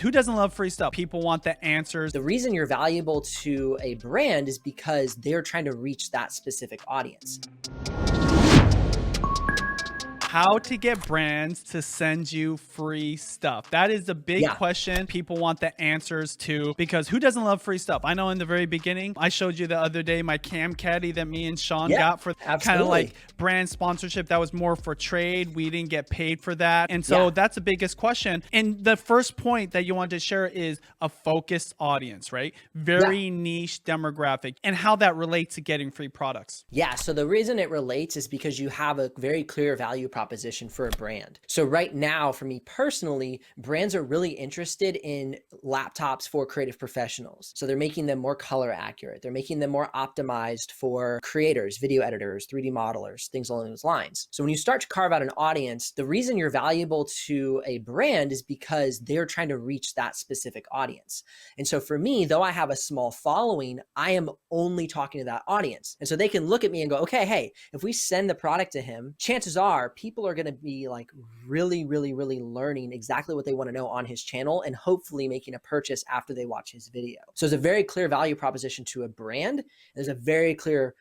Who doesn't love free stuff? People want the answers. The reason you're valuable to a brand is because they're trying to reach that specific audience. How to get brands to send you free stuff. That is the big question people want the answers to, because who doesn't love free stuff? I know in the very beginning, I showed you the other day my cam caddy that me and Sean got for kind of like brand sponsorship. That was more for trade. We didn't get paid for that. And so that's the biggest question. And the first point that you want to share is a focused audience, right? Very niche demographic, and how that relates to getting free products. Yeah. So the reason it relates is because you have a very clear value proposition for a brand. So right now, for me personally, brands are really interested in laptops for creative professionals. So they're making them more color accurate. They're making them more optimized for creators, video editors, 3D modelers, things along those lines. So when you start to carve out an audience, the reason you're valuable to a brand is because they're trying to reach that specific audience. And so for me, though I have a small following, I am only talking to that audience. And so they can look at me and go, okay, hey, if we send the product to him, chances are people are going to be like really learning exactly what they want to know on his channel, and hopefully making a purchase after they watch his video. So it's a very clear value proposition to a brand. There's a very clear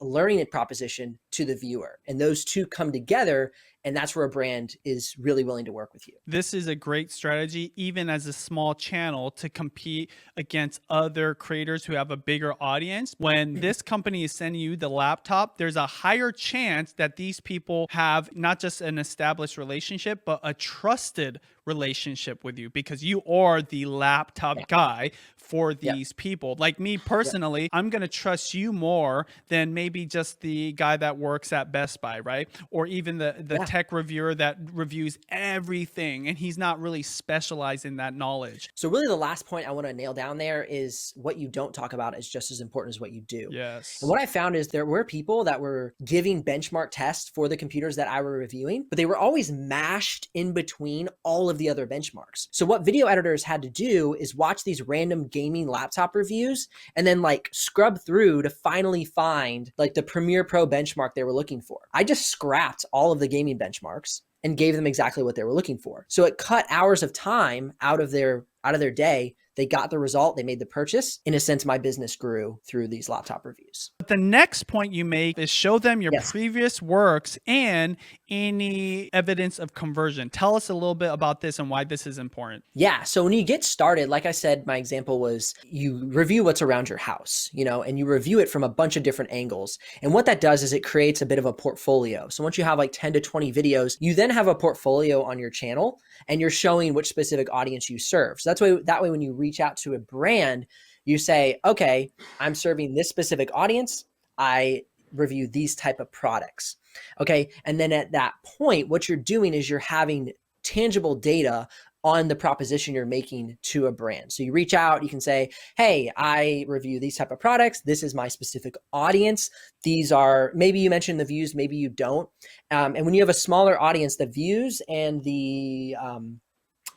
learning proposition to the viewer, and those two come together, and that's where a brand is really willing to work with you. This is a great strategy, even as a small channel, to compete against other creators who have a bigger audience. When this company is sending you the laptop, there's a higher chance that these people have not just an established relationship, but a trusted relationship with you, because you are the laptop guy for these people. Like me personally, I'm going to trust you more than maybe just the guy that works at Best Buy, right? Or even the tech reviewer that reviews everything, and he's not really specialized in that knowledge. So really the last point I want to nail down there is what you don't talk about is just as important as what you do. Yes. And what I found is there were people that were giving benchmark tests for the computers that I were reviewing, but they were always mashed in between all of the other benchmarks. So what video editors had to do is watch these random gaming laptop reviews and then like scrub through to finally find like the Premiere Pro benchmark they were looking for. I just scrapped all of the gaming benchmarks and gave them exactly what they were looking for. So it cut hours of time out of their day. They got the result, they made the purchase. In a sense, my business grew through these laptop reviews. But the next point you make is show them your previous works and any evidence of conversion. Tell us a little bit about this and why this is important. Yeah. So when you get started, like I said, my example was you review what's around your house, and you review it from a bunch of different angles. And what that does is it creates a bit of a portfolio. So once you have like 10 to 20 videos, you then have a portfolio on your channel and you're showing which specific audience you serve. So that way when you reach out to a brand, you say, okay, I'm serving this specific audience. I review these type of products. Okay. And then at that point, what you're doing is you're having tangible data on the proposition you're making to a brand. So you reach out, you can say, hey, I review these type of products. This is my specific audience. These are, maybe you mentioned the views, maybe you don't. And when you have a smaller audience, the views and the,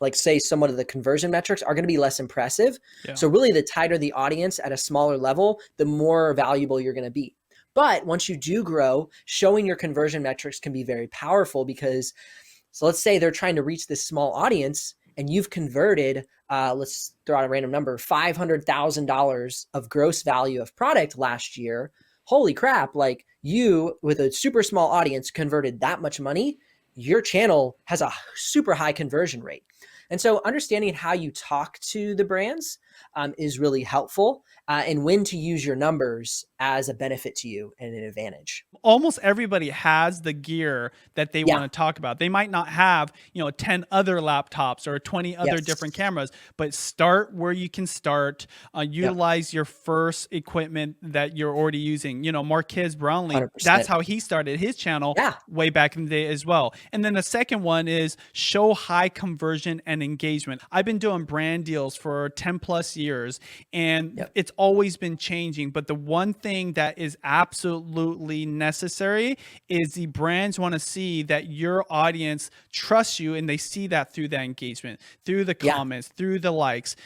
like say somewhat of the conversion metrics are going to be less impressive. Yeah. So really the tighter the audience at a smaller level, the more valuable you're going to be. But once you do grow, showing your conversion metrics can be very powerful because, so let's say they're trying to reach this small audience and you've converted, let's throw out a random number, $500,000 of gross value of product last year. Holy crap. Like you with a super small audience converted that much money, your channel has a super high conversion rate. And so understanding how you talk to the brands is really helpful, and when to use your numbers as a benefit to you and an advantage. Almost everybody has the gear that they want to talk about. They might not have, 10 other laptops or 20 other different cameras, but start where you can start. Utilize your first equipment that you're already using. Marquez Brownlee, 100%. That's how he started his channel way back in the day as well. And then the second one is show high conversion and engagement. I've been doing brand deals for 10 plus years, and it's always been changing. But the one thing that is absolutely necessary is the brands want to see that your audience trusts you, and they see that through that engagement, through the comments, through the likes,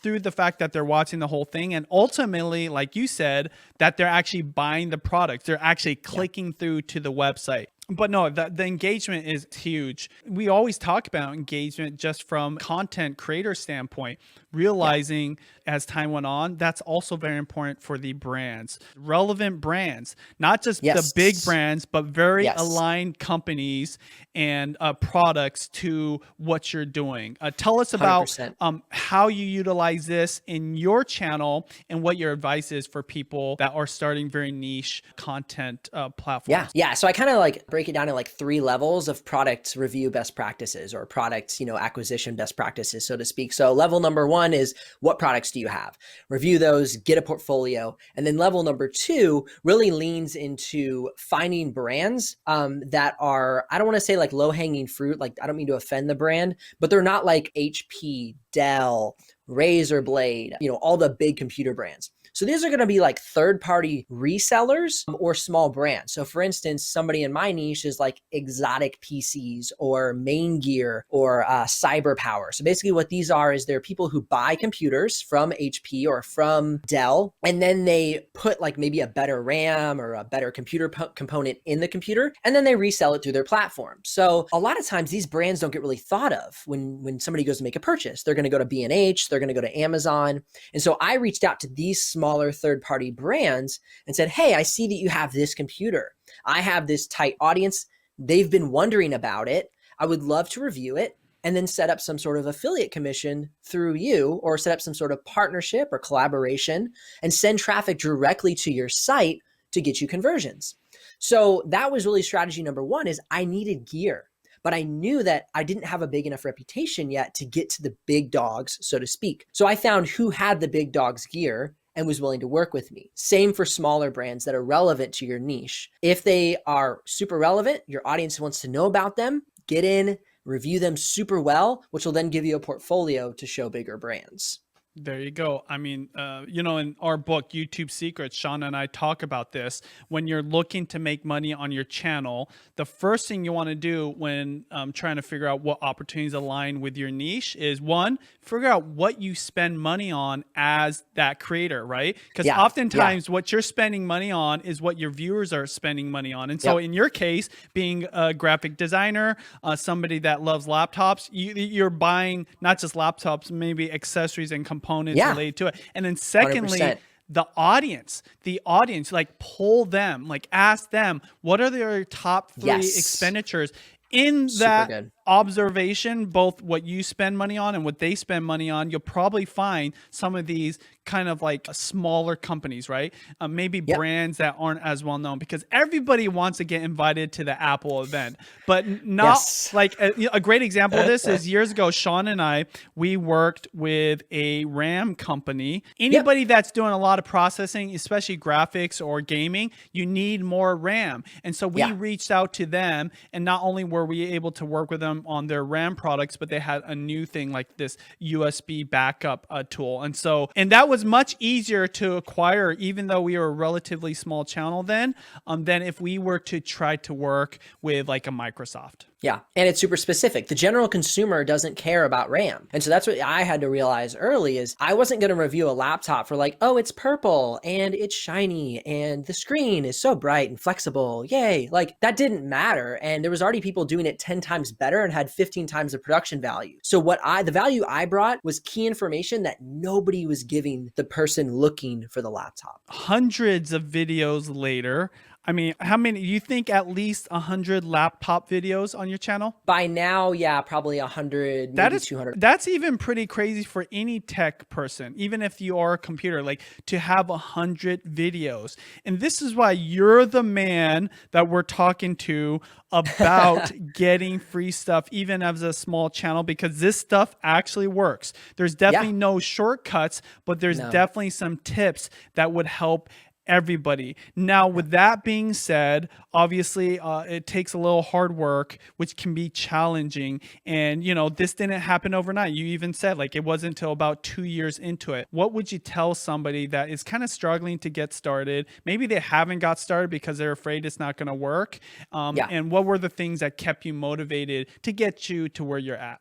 through the fact that they're watching the whole thing. And ultimately, like you said, that they're actually buying the product. They're actually clicking through to the website. But no, the engagement is huge. We always talk about engagement just from content creator standpoint, Yeah. realizing as time went on, that's also very important for the brands, relevant brands, not just the big Yes. brands, but very Yes. aligned companies and products to what you're doing. Tell us about 100%. how you utilize this in your channel and what your advice is for people that are starting very niche content Yeah. platforms. Yeah. So I kind of like break it down in like 3 levels of product review best practices or product, acquisition best practices, so to speak. So level number 1 is what products do you have? Review those, get a portfolio. And then level number 2 really leans into finding brands that are, I don't want to say like low hanging fruit. Like, I don't mean to offend the brand, but they're not like HP, Dell, Razer Blade, all the big computer brands. So these are going to be like third-party resellers or small brands. So for instance, somebody in my niche is like Exotic PCs or Main Gear or Cyber Power. So basically what these are is they're people who buy computers from HP or from Dell, and then they put like maybe a better RAM or a better computer component in the computer, and then they resell it through their platform. So a lot of times these brands don't get really thought of when somebody goes to make a purchase. They're going to go to B&H, they're going to go to Amazon. And so I reached out to these smaller third-party brands and said, hey, I see that you have this computer. I have this tight audience. They've been wondering about it. I would love to review it and then set up some sort of affiliate commission through you, or set up some sort of partnership or collaboration and send traffic directly to your site to get you conversions. So that was really strategy number 1, is I needed gear. But I knew that I didn't have a big enough reputation yet to get to the big dogs, so to speak. So I found who had the big dogs gear and was willing to work with me. Same for smaller brands that are relevant to your niche. If they are super relevant, your audience wants to know about them, get in, review them super well, which will then give you a portfolio to show bigger brands. There you go. I mean, in our book, YouTube Secrets, Sean and I talk about this. When you're looking to make money on your channel, the first thing you want to do when trying to figure out what opportunities align with your niche is, 1, figure out what you spend money on as that creator, right? Because oftentimes what you're spending money on is what your viewers are spending money on. And so in your case, being a graphic designer, somebody that loves laptops, you're buying not just laptops, maybe accessories and components related to it. And then secondly, 100%. the audience, like pull them, like ask them, what are their top 3 expenditures in that observation, both what you spend money on and what they spend money on. You'll probably find some of these kind of like smaller companies, right? Maybe brands that aren't as well known, because everybody wants to get invited to the Apple event, but not like a great example of this is years ago, Sean and I, we worked with a RAM company. Anybody that's doing a lot of processing, especially graphics or gaming, you need more RAM. And so we reached out to them, and not only were we able to work with them on their RAM products, but they had a new thing like this USB backup tool. And that was much easier to acquire, even though we were a relatively small channel then, than if we were to try to work with like a Microsoft. Yeah. And it's super specific. The general consumer doesn't care about RAM. And so that's what I had to realize early, is I wasn't going to review a laptop for like, oh, it's purple and it's shiny and the screen is so bright and flexible. Yay. Like, that didn't matter. And there was already people doing it 10 times better and had 15 times the production value. So the value I brought was key information that nobody was giving the person looking for the laptop. Hundreds of videos later, I mean, how many, you think at least 100 laptop videos on your channel? By now, yeah, probably 100, maybe 200. That's even pretty crazy for any tech person, even if you are a computer, like to have 100 videos. And this is why you're the man that we're talking to about getting free stuff, even as a small channel, because this stuff actually works. There's definitely no shortcuts, but there's definitely some tips that would help everybody. Now, with that being said, obviously it takes a little hard work, which can be challenging. And, this didn't happen overnight. You even said like it wasn't until about 2 years into it. What would you tell somebody that is kind of struggling to get started? Maybe they haven't got started because they're afraid it's not going to work. And what were the things that kept you motivated to get you to where you're at?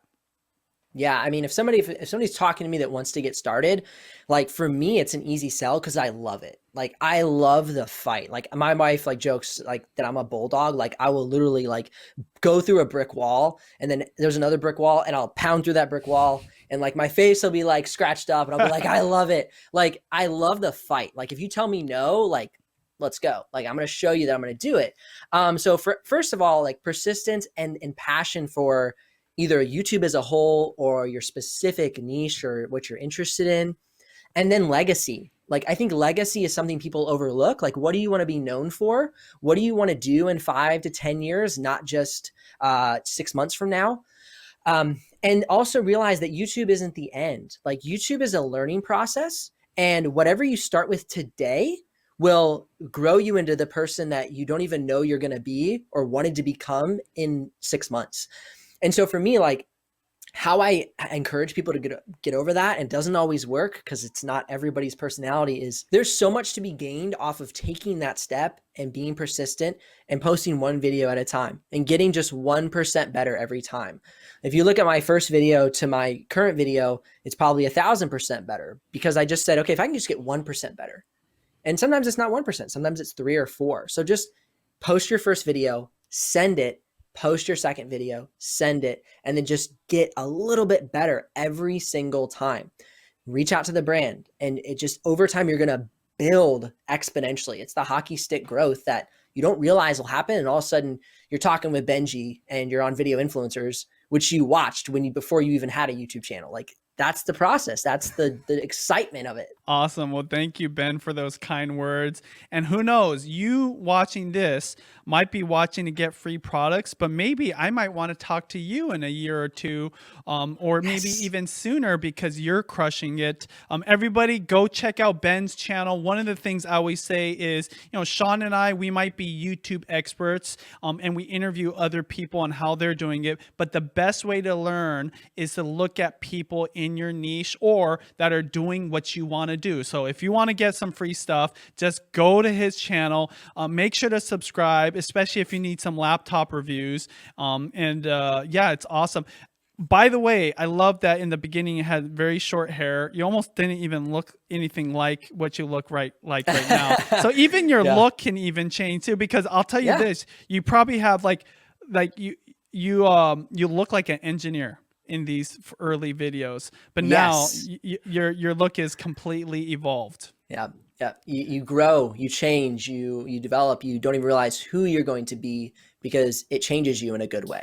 Yeah, I mean, if somebody's talking to me that wants to get started, like for me, it's an easy sell because I love it. Like I love the fight. Like my wife like jokes like that I'm a bulldog. Like I will literally like go through a brick wall and then there's another brick wall and I'll pound through that brick wall and like my face will be like scratched up and I'll be like, I love it. Like I love the fight. Like if you tell me no, like let's go. Like I'm going to show you that I'm going to do it. So first of all, like persistence and passion for either YouTube as a whole or your specific niche or what you're interested in. And then legacy. Like I think legacy is something people overlook. Like what do you want to be known for? What do you want to do in 5 to 10 years, not just 6 months from now? And also realize that YouTube isn't the end. Like YouTube is a learning process, and whatever you start with today will grow you into the person that you don't even know you're going to be or wanted to become in 6 months. And so for me, like how I encourage people to get over that, and doesn't always work because it's not everybody's personality, is there's so much to be gained off of taking that step and being persistent and posting one video at a time and getting just 1% better every time. If you look at my first video to my current video, it's probably 1,000% better because I just said, okay, if I can just get 1% better. And sometimes it's not 1%, sometimes it's 3 or 4. So just post your first video, send it, post your second video, send it, and then just get a little bit better every single time. Reach out to the brand, and it just over time, you're going to build exponentially. It's the hockey stick growth that you don't realize will happen. And all of a sudden you're talking with Benji and you're on Video Influencers, which you watched before you even had a YouTube channel. Like that's the process. That's the excitement of it. Awesome. Well, thank you, Ben, for those kind words. And who knows, you watching this might be watching to get free products, but maybe I might want to talk to you in a year or two, or maybe even sooner because you're crushing it. Everybody go check out Ben's channel. One of the things I always say is, Sean and I, we might be YouTube experts, and we interview other people on how they're doing it. But the best way to learn is to look at people in your niche or that are doing what you want to do. So if you want to get some free stuff, just go to his channel. Make sure to subscribe, especially if you need some laptop reviews. Yeah, it's awesome. By the way, I love that in the beginning you had very short hair. You almost didn't even look anything like what you look right now. So even your look can even change too, because I'll tell you this, you probably have you look like an engineer in these early videos, but now your look is completely evolved. Yeah. Yeah. You grow, you change, you develop, you don't even realize who you're going to be because it changes you in a good way.